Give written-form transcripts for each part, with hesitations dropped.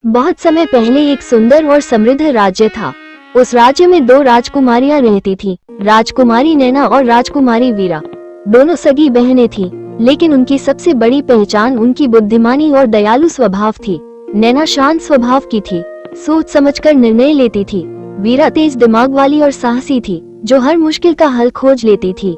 बहुत समय पहले एक सुंदर और समृद्ध राज्य था। उस राज्य में दो राजकुमारियां रहती थीं, राजकुमारी नैना और राजकुमारी वीरा। दोनों सगी बहनें थीं, लेकिन उनकी सबसे बड़ी पहचान उनकी बुद्धिमानी और दयालु स्वभाव थी। नैना शांत स्वभाव की थी, सोच समझकर निर्णय लेती थी। वीरा तेज दिमाग वाली और साहसी थी, जो हर मुश्किल का हल खोज लेती थी।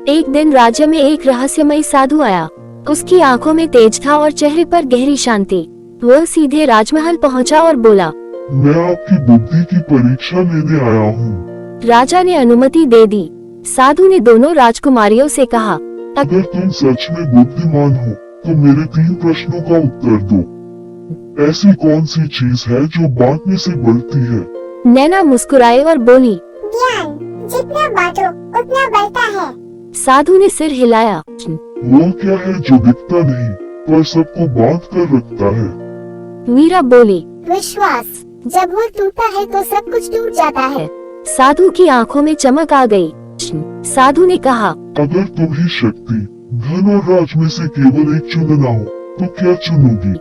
एक दिन राज्य में एक रहस्यमयी साधु आया। उसकी आंखों में तेज था और चेहरे पर गहरी शांति। वह सीधे राजमहल पहुंचा और बोला, मैं आपकी बुद्धि की परीक्षा लेने आया हूँ। राजा ने अनुमति दे दी। साधु ने दोनों राजकुमारियों से कहा, अगर तुम सच में बुद्धिमान हो तो मेरे 3 प्रश्नों का उत्तर दो। ऐसी कौन सी चीज है जो बांटने से बढ़ती है? नैना मुस्कुराए और बोली, ज्ञान जितना बांटो उतना बढ़ता है। साधु ने सिर हिलाया। वो क्या है जो दिखता नहीं पर सबको बांध कर रखता है? वीरा बोली, विश्वास जब वो टूटता है तो सब कुछ टूट जाता है। साधु की आंखों में चमक आ गई। साधु ने कहा, अगर तुम्हें शक्ति, धन और राज में से केवल एक चुनना हो तो क्या चुनोगी?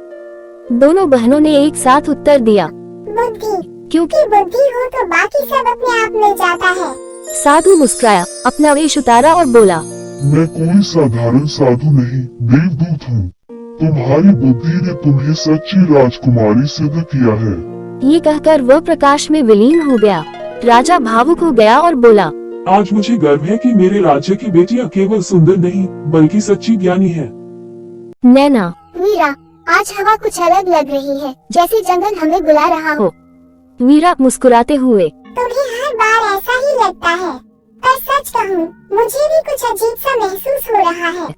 दोनों बहनों ने एक साथ उत्तर दिया, बुद्धि, क्योंकि बुद्धि हो तो बाकी सब अपने आप मिल जाता है। साधु मुस्कुराया, अपना वेश उतारा और बोला, मैं कोई साधारण साधु नहीं, देवदूत हूँ। तुम्हारी बुद्धि ने तुम्हें सच्ची राजकुमारी सिद्ध किया है। ये कहकर वह प्रकाश में विलीन हो गया। राजा भावुक हो गया और बोला, आज मुझे गर्व है कि मेरे राज्य की बेटियां केवल सुंदर नहीं बल्कि सच्ची ज्ञानी है। नैना, वीरा, आज हवा कुछ अलग लग रही है, जैसे जंगल हमें बुला रहा हो। वीरा मुस्कुराते हुए, तुम्हें हर बार ऐसा ही लगता है, पर सच कहूँ मुझे भी कुछ अजीब सा महसूस हो रहा है।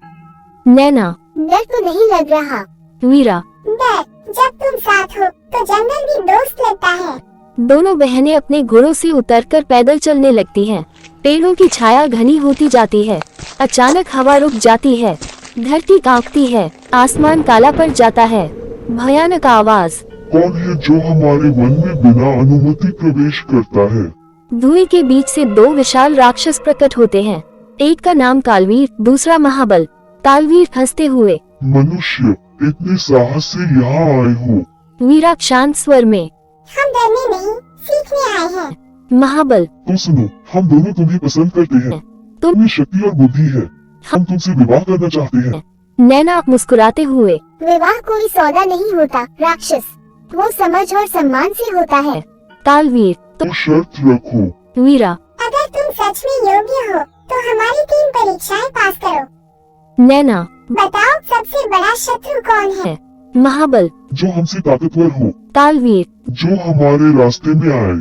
नैना, डर तो नहीं लग रहा। वीरा। डर, जब तुम साथ हो तो जंगल भी दोस्त लगता है। दोनों बहनें अपने घोड़ों से उतरकर पैदल चलने लगती हैं। पेड़ों की छाया घनी होती जाती है। अचानक हवा रुक जाती है, धरती कांपती है, आसमान काला पड़ जाता है। भयानक आवाज। कौन है जो हमारे वन में बिना अनुमति प्रवेश करता है? धुएं के बीच से 2 विशाल राक्षस प्रकट होते हैं। एक का नाम कालवीर, दूसरा महाबल। कालवीर हंसते हुए, मनुष्य इतने साहस से यहाँ आए हो? वीरा शांत स्वर में, हम डरने नहीं सीखने आए हैं। महाबल, तो सुनो, हम दोनों तुम्हें पसंद करते हैं। तुम्हें शक्ति और बुद्धि है, हम तुमसे विवाह करना चाहते हैं। नैना मुस्कुराते हुए, विवाह कोई सौदा नहीं होता राक्षस, वो समझ और सम्मान से होता है। कालवीर, तो शर्त रखो। वीरा, अगर तुम सच में योग्य हो तो हमारी 3 परीक्षाएं पास करो। नैना, बताओ सबसे बड़ा शत्रु कौन है? महाबल, जो हमसे ताकतवर हो, कालवीर, जो हमारे रास्ते में आए।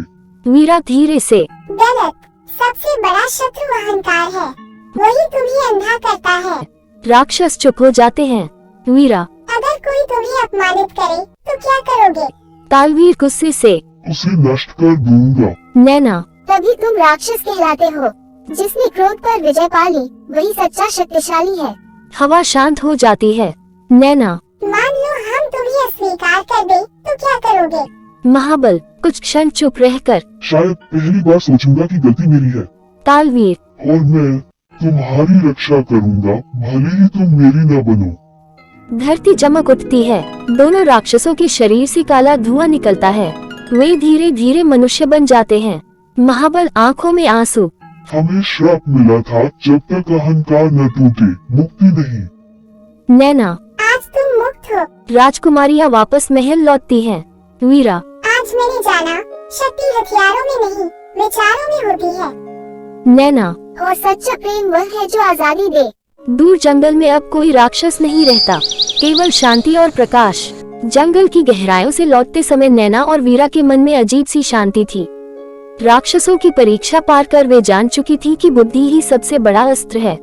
वीरा धीरे से, गलत, सबसे बड़ा शत्रु अहंकार है, वही तुम्हें अंधा करता है। राक्षस चुप हो जाते हैं। वीरा, अगर कोई तुम्हें अपमानित करे तो क्या करोगे? कालवीर गुस्से से, उसे नष्ट कर दूंगा। नैना, तभी तुम राक्षस कहलाते हो। जिसने क्रोध पर विजय पा ली वही सच्चा शक्तिशाली है। हवा शांत हो जाती है। नैना, मान लो हम तुम्हें अस्वीकार कर दे तो क्या करोगे? महाबल कुछ क्षण चुप रहकर, शायद पहली बार सोचूंगा कि गलती मेरी है कालवीर, और मैं तुम्हारी रक्षा करूंगा, भले ही तुम मेरी न बनो। धरती चमक उठती है। दोनों राक्षसों के शरीर से काला धुआं निकलता है। वे धीरे धीरे मनुष्य बन जाते हैं। महाबल आंखों में आंसू, हमें श्राप मिला था जब तक अहंकार न टूटे, मुक्ति नहीं। नैना, आज तुम मुक्त हो। राजकुमारियां वापस महल लौटती हैं। वीरा, आज मैंने जाना शक्ति हथियारों में नहीं विचारों में होती है। नैना, और सच्चा प्रेम वह है जो आजादी दे। दूर जंगल में अब कोई राक्षस नहीं रहता, केवल शांति और प्रकाश। जंगल की गहराइयों से लौटते समय नैना और वीरा के मन में अजीब सी शांति थी। राक्षसों की परीक्षा पार कर वे जान चुकी थी कि बुद्धि ही सबसे बड़ा अस्त्र है,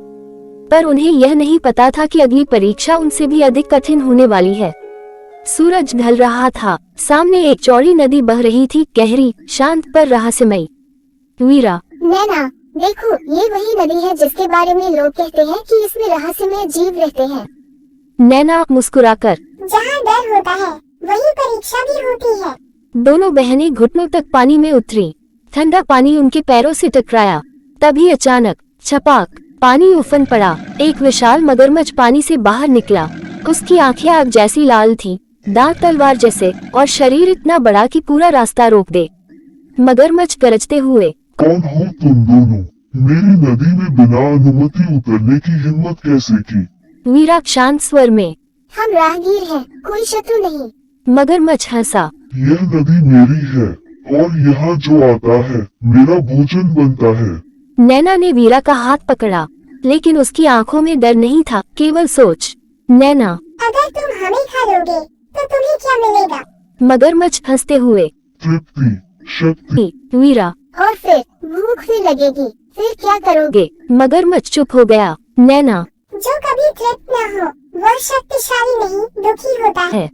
पर उन्हें यह नहीं पता था कि अगली परीक्षा उनसे भी अधिक कठिन होने वाली है। सूरज ढल रहा था। सामने एक चौड़ी नदी बह रही थी, गहरी, शांत पर रहस्यमयी। वीरा, नैना, देखो ये वही नदी है जिसके बारे में लोग कहते हैं कि इसमें रहस्यमय जीव रहते हैं। नैना मुस्कुराकर, जहाँ डर होता है वही परीक्षा भी होती है। दोनों बहनें घुटनों तक पानी में उतरी। ठंडा पानी उनके पैरों से टकराया। तभी अचानक छपाक, पानी उफन पड़ा। एक विशाल मगरमच्छ पानी से बाहर निकला। उसकी आंखें आग जैसी लाल थीं, दांत तलवार जैसे और शरीर इतना बड़ा कि पूरा रास्ता रोक दे। मगरमच्छ गरजते हुए, कौन हो तुम दोनों? मेरी नदी में बिना अनुमति उतरने की हिम्मत कैसे की? वीरा शांत स्वर में। हम राहगीर हैं, कोई शत्रु नहीं। मगरमच्छ हंसा। यह नदी मेरी है और यहाँ जो आता है मेरा भोजन बनता है। नैना ने वीरा का हाथ पकड़ा, लेकिन उसकी आंखों में डर नहीं था, केवल सोच। नैना, अगर तुम हमें खा लोगे तो तुम्हें क्या मिलेगा? मगरमच्छ हंसते हुए। तृप्ति, शक्ति। वीरा, और फिर भूख भी लगेगी, फिर क्या करोगे? मगरमच्छ चुप हो गया। नैना, जो कभी तृप्त न हो वह शक्तिशाली नहीं, दुखी होता है।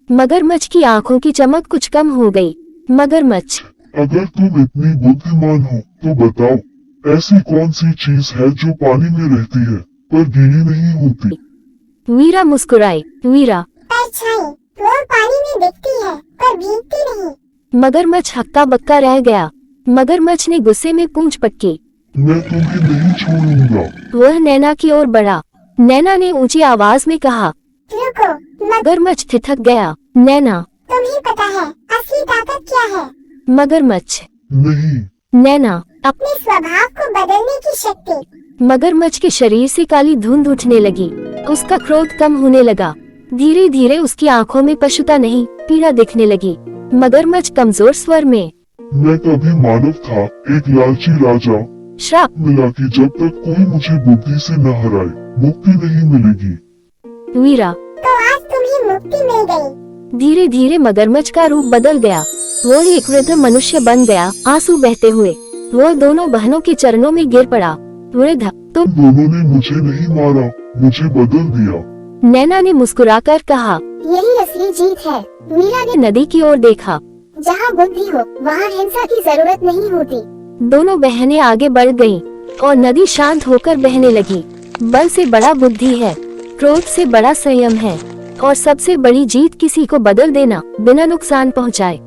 मगरमच्छ की आंखों की चमक कुछ कम हो गई। मगरमच्छ, अगर तुम इतनी बुद्धिमान हो तो बताओ, ऐसी कौन सी चीज है जो पानी में रहती है पर गीली नहीं होती? वीरा मुस्कुराई। वीरा, परछाई, वो पानी में दिखती है पर भीगती नहीं। मगरमच्छ हक्का बक्का रह गया। मगरमच्छ ने गुस्से में पूंछ पटकी। मैं तुम्हें नहीं छोड़ूंगा। वह नैना की ओर बढ़ा। नैना ने ऊंची आवाज में कहा। रुको, मगरमच्छ ठिठक गया। नैना, तुम्हें पता है असली ताकत क्या है? मगरमच्छ, नहीं। नैना, अपने स्वभाव को बदलने की शक्ति। मगरमच्छ के शरीर से काली धुंध उठने लगी। उसका क्रोध कम होने लगा। धीरे धीरे उसकी आंखों में पशुता नहीं, पीड़ा दिखने लगी। मगरमच्छ कमजोर स्वर में, मैं कभी मानव था, एक लालची राजा। श्राप। मिला कि जब तक कोई मुझे बुद्धि से न हराए मुक्ति नहीं मिलेगी। वीरा, तो आज तुम्हें मुक्ति मिल गई। धीरे धीरे मगरमच्छ का रूप बदल गया। वो एक वृद्ध मनुष्य बन गया, आंसू बहते हुए। वो दोनों बहनों के चरणों में गिर पड़ा। वृद्ध, तुम? दोनों ने मुझे नहीं मारा, मुझे बदल दिया। नैना ने मुस्कुराकर कहा। यही असली जीत है। वीरा ने नदी की ओर देखा। जहाँ बुद्धि हो वहाँ हिंसा की जरूरत नहीं होती। दोनों बहनें आगे बढ़ गईं और नदी शांत होकर बहने लगी। बल से बड़ा बुद्धि है, क्रोध से बड़ा संयम है और सबसे बड़ी जीत किसी को बदल देना बिना नुकसान पहुंचाए।